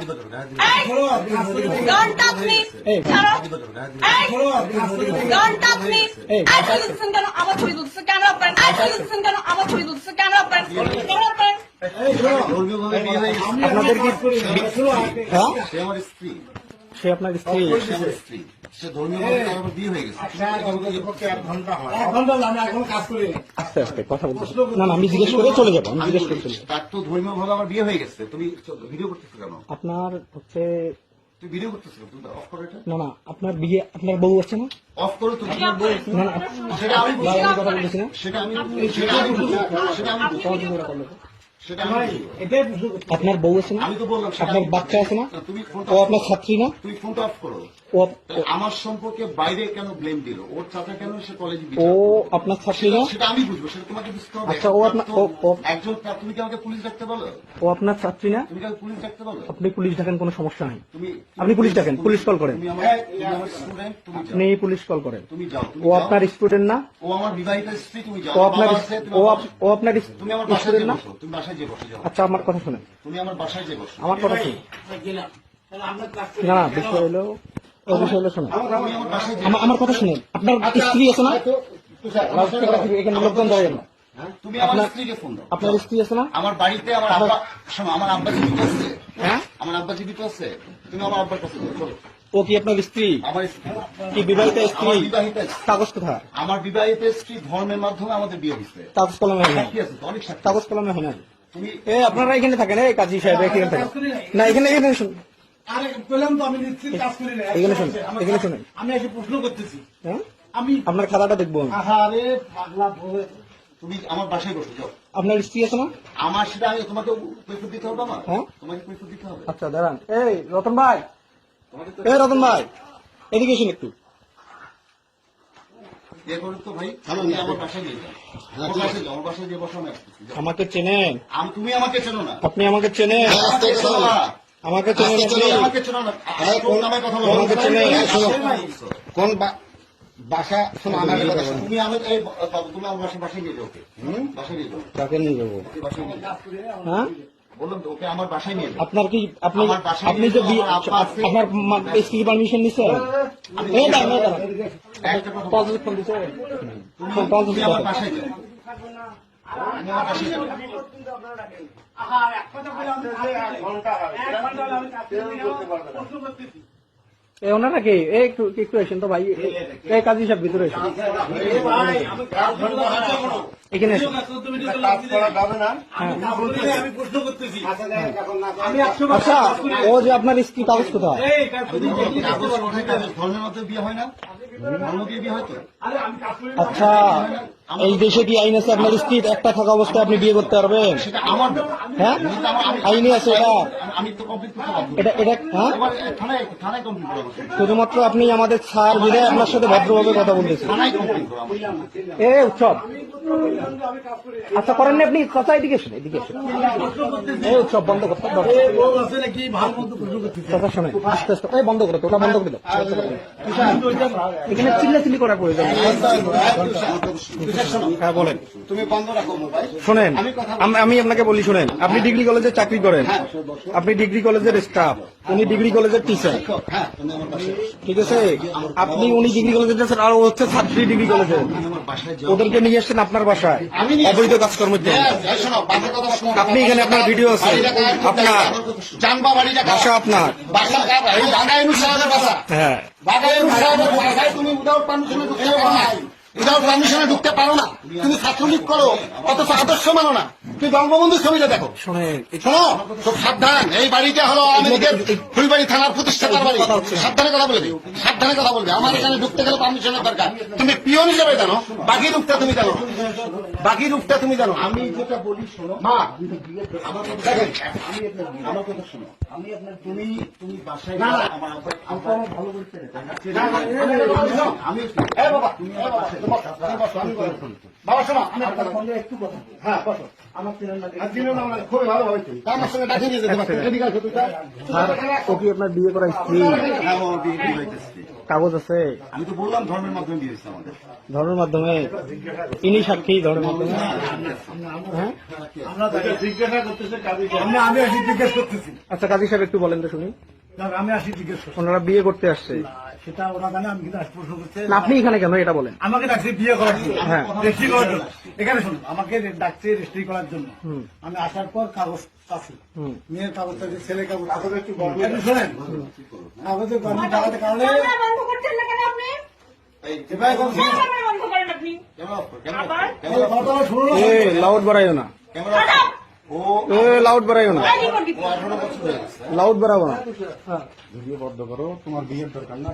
Don't touch me. ছাড়ো। Don't touch me. ছবি তুলছেন কেন? আমার ছবি তুলছেন ক্যামেরা অফ করেন। ছবি তুলছেন কেন? আমার ছবি তুলছেন ক্যামেরা অফ করেন। ক্যামেরা অফ করেন। আপনাদের কি হ্যাঁ সে আমার স্ত্রী, সে আপনার স্ত্রী? সে আমার স্ত্রী, সে ধর্মীয়ভাবে তার আবার বিয়ে হয়ে গেছে। আস্তে আস্তে কথা বলতে না না, আমি জিজ্ঞেস করে চলে যাবো। আমি জিজ্ঞেস করে চলে যাবো। তার তো ধর্মীয়ভাবে আমার বিয়ে হয়ে গেছে। তুমি ভিডিও করতেছো কেন? আপনার হচ্ছে তুমি ভিডিও করতেছো কেন? তুমি অফ করো এটা। না না, আপনার বিয়ে, আপনার বউ আছে না? অফ করো তুমি। না না, সেটা আমি ভাই, আমি কথা বলতেছি না। সেটা আমি সেটা আমি সেটা আমি সেটা আমি আপনার বউ আছে না? আমি তো বললাম সেটা আপনার আমি- বাচ্চা আছে না? তুমি ফোনটা ও আপনার ছাত্রী না? তুমি ফোনটা অফ করো। ও আমার সম্পর্কে বাইরে কেন ব্লেম দিল? ওর চাচা কেন সে কলেজে ও আপনার ছাত্রী না? সেটা আমি বুঝবো, সেটা তোমাকে বুঝতে হবে। আচ্ছা, ও আপনার একজন তুমি কি আমাকে পুলিশ ডাকতে বলো? ও আপনার ছাত্রী না? তুমি কি আমাকে পুলিশ ডাকতে বলো? আপনি পুলিশ ডাকেন, কোনো সমস্যা নেই। তুমি আপনি পুলিশ ডাকেন, পুলিশ কল করেন। তুমি আমার স্টুডেন্ট, তুমি যাও। আপনি পুলিশ কল করেন। তুমি যাও, তুমি ও যাও। আপনার স্টুডেন্ট না? ও আমার বিবাহিত স্ত্রী, তুমি যাও। ও আপনার বাবা আছে, তুমি ও আমার আপ- ও আপনার তুমি আমার বাসায় স্টুডেন্ট যে না? বসো, তুমি বাসায় যে বসে যাও। আচ্ছা, আমার কথা শুনেন, তুমি আমার বাসায় যে বসো। আমার কথা শুনুন। না না, বিষয় হলো, ও বিষয় হলো শোনেন, তুমি আমার বাসায় যে আমার কথা শুনেন। আপনার স্ত্রী আছে না? এখানে লোকজন দাঁড়িয়ে না। তুমি আমার আপনার- স্ত্রীকে ফোন দাও। আপনার স্ত্রী আছে না? আমার বাড়িতে আমার আব্বা, শোনো, আমার আব্বা জীবিত আছে। হ্যাঁ, আমার আব্বা জীবিত আছে। তুমি আমার আব্বার কাছে যাও, চলো। ও কি আপনার স্ত্রী? আমার স্ত্রী, কি বিবাহিত স্ত্রী? আমার বিবাহিত স্ত্রী। কাগজ কোথায়? আমার বিবাহিত স্ত্রী ধর্মের মাধ্যমে আমাদের বিয়ে হয়েছে। কাগজ কলমে হয় না। সাক্ষী আছে তো, অনেক সাক্ষী। কাগজ কলমে হয় না। তুমি আপনারা এখানে থাকেন, এই কাজী সাহেব এখানে থাকেন না, এখানে এখানে শুনুন, আরে পেলাম তো, আমি নিশ্চিত কাজ করি না। এখানে শুনুন, এখানে শুনুন। আমি এসে প্রশ্ন করতেছি। হ্যাঁ, আমি আপনার খাতাটা দেখবো আমি। আহারে পাগলা বলে তুমি আমার বাসায় বসে যাও। আপনার স্ত্রী আছে না? আমার সেটা আমি তোমাকে কৈফিয়ত দিতে হবে আমার? হ্যাঁ। তোমাকে কৈফিয়ত দিতে হবে। আচ্ছা দাঁড়ান, এই রতন ভাই, তোমাকে তো এই রতন ভাই, এদিকে এসুন একটু। ইয়ে করো তো ভাই, তুমি আমার বাসায় নিয়ে যাও। আমার বাসায় যাও, আমার বাসায় গিয়ে বসো, আমি আসতেছি, যাও। আমাকে চেনেন? তুমি আমাকে চেনো না। আপনি আমাকে চেনেন? আমাকে চেনো না। আমাকে চেনেন তুমি আপনি? আমাকে চেনো না। কোন নামে কথা বলো? আমাকে চেনে? কোন বাসা শোনো, আমার কথা শোনো। তুমি আমি এই বাবু, তুমি আমার বাসায় নিয়ে যাও ওকে। বাসায় নিয়ে যাও, কাকে নিয়ে যাবো? ওকে বাসায় নিয়ে যাও। হ্যাঁ, বললাম তো, ওকে আমার বাসায় নিয়ে যাও। আপনার কি আপনি আমার বাসায় আপনি নিয়ে যে যাও, বিয়ে- আমার আব্বা আছে। আপনার স্ত্রী পারমিশন নিচ্ছে? এই দাঁড়ান, এই দাঁড়ান। একটা কথা বলো। পাঁচ ফোন দিচ্ছে। তুমি আমার বাসায় যাও। তুমি আমার বাসায় যাও। আহার এক কথা বলে আমি ঘন্টা হলে আমি কাজ করি না, প্রশ্ন করতেছি। এই ওনারা কি? এই একটু একটু এসেন তো ভাই, এই কাজী সাহেব ভিতরে এসেন, এ ভাই, আমি কাজ করি না, এখানে এসেন। কাজ করা যাবে না। আমি কাজ করি না, আমি প্রশ্ন করতেছি। আমি 100 আচ্ছা, ও যে আপনার স্ত্রী, কাগজ কোথায়? এই কাজ করি না, কাগজ কোথায়? কাগজ ধর্মের মধ্যে বিয়ে হয় না? ধর্ম দিয়ে বিয়ে হয় তো? আরে আমি কাজ করি না। আচ্ছা, এই দেশে কি আইন আছে আপনার স্ত্রী একটা থাকা অবস্থায় আপনি বিয়ে করতে পারবেন? সেটা আমার ব্যাপার। হ্যাঁ, আইনে আছে এটা। আমি তো কমপ্লিট করতে পারবো না। এটা এটা হ্যাঁ, এবার থানায় কমপ্লিট করবো। শুধুমাত্র আপনি আমাদের ছাড় দিলে আপনার সাথে ভদ্রভাবে কথা বলতেছি। থানায় কমপ্লিট করবো। এ উৎসব, আচ্ছা করেন না আপনি? চাচা এদিকে এসেন, এদিকে এসেন। এই উৎসব বন্ধ করতে হবে। এ বউ আছে নাকি ভালো মতো প্রশ্ন করতেছি। চাচা শোনেন, আস্তে আস্তে, এই বন্ধ করে তো, ওটা বন্ধ করে দাও। এখানে চিল্লাচিল্লি করার প্রয়োজন নেই। হ্যাঁ বলেন। তুমি বন্ধ রাখো মোবাইল। শোনেন, আমি আপনাকে বলি, শোনেন, আপনি ডিগ্রি কলেজে চাকরি করেন, আপনি ডিগ্রি কলেজের স্টাফ, উনি ডিগ্রি কলেজের টিচার, হ্যাঁ, তুমি আমার বাসায় যাও। ঠিক আছে? আপনি উনি ডিগ্রি কলেজের টিচার, আর ও হচ্ছে ছাত্রী ডিগ্রি কলেজে। তুমি আমার বাসায় যাও। ওদেরকে নিয়ে আসছেন আপনার বাসায় আমি নিয়ে অবৈধ কাজকর্মের জন্য। এই শোনো, বাজে কথা শোনো। আপনি এখানে, আপনার ভিডিও আছে, আপনার জানবা বাড়িটা কার? বাসা আপনার। বাসা কার? এই বাগাই নুসাদের বাসা। হ্যাঁ, বাগাই নুসাদের বাসায় তুমি উইদাউট পারমিশনে ঢুকতে পারো না। উইদাউট পারমিশনে ঢুকতে পারো না। তুমি ছাত্রলীগ করো, অথচ আদর্শ মানো না। তুমি বঙ্গবন্ধুর ছবিটা দেখো। শোনেন, শোনো, খুব সাবধান। এই বাড়িটা হলো আওয়ামী লীগের ফুলবাড়ি থানার প্রতিষ্ঠাতার বাড়ি। সাবধানে কথা বলবে, সাবধানে কথা বলবে। আমার এখানে ঢুকতে গেলে পারমিশনের দরকার। তুমি পিয়ন হিসেবে জানো, বাকি রূপটা তুমি জানো, বাকি রূপটা তুমি জানো। আমি যেটা বলি শোনো, মা আমার কথা দেখেন, আমার কথা শোনো। আমি আপনার তুমি তুমি বাসায় যাও, আমার ভালো বলতে আমি বাবা, তুমি আমার বাসায় বাবা শোনো, আমি একটা কথা বলি। একটু কথা বলি। হ্যাঁ, বসো। আমার চেনার না আর দিনের নাম লাগে, খুবই ভালো হয়েছে। তা আমার সঙ্গে ডাকিয়ে নিয়ে যেতে পারতো। এদিকে আসো তুই, তা। ও কি আপনার বিয়ে করা স্ত্রী? হ্যাঁ, ও বিয়ে হইতেছে। কাগজ আছে আমি তো বললাম ধর্মের মাধ্যমে বিয়ে হয়েছে আমাদের। ধর্মের মাধ্যমে? ইনি সাক্ষী ধর্মের মাধ্যমে? হ্যাঁ আমরা তাকে জিজ্ঞাসা করতেছি কাজী সাহেব। আমি আসি জিজ্ঞেস করতেছি। আচ্ছা কাজী সাহেব একটু বলেন তো শুনি। যাক, আমি আসি জিজ্ঞেস করছি। ওনারা বিয়ে করতে আসছে, সেটা ওরা জানে, আমি কিন্তু আজ প্রশ্ন করতে না আপনি এখানে কেন এটা বলেন? আমাকে ডাকছে বিয়ে করার জন্য, হ্যাঁ। রেজিস্ট্রি করার জন্য। এখানে শুনুন, আমাকে ডাকছে রেজিস্ট্রি করার জন্য। হুম। আমি আসার পর কাগজ আছে, হুম। মেয়ের কাগজ আছে, ছেলে কাগজ আছে। একটু শোনেন, কাগজে গরমি লাগাতে কারণে ক্যামেরা বন্ধ করছেন না কেন আপনি? এবার এখন শুনুন, ক্যামেরা বন্ধ করেন আপনি। আবার? এই কথাটা শুনুন। এ লাউড বাড়াইও না, দাদা, এ লাউড বাড়াইও না, এই রিপোর্ট দিচ্ছি। লাউড বাড়াবো না। ভিডিও বন্ধ করো, তোমার বিয়ের দরকার না।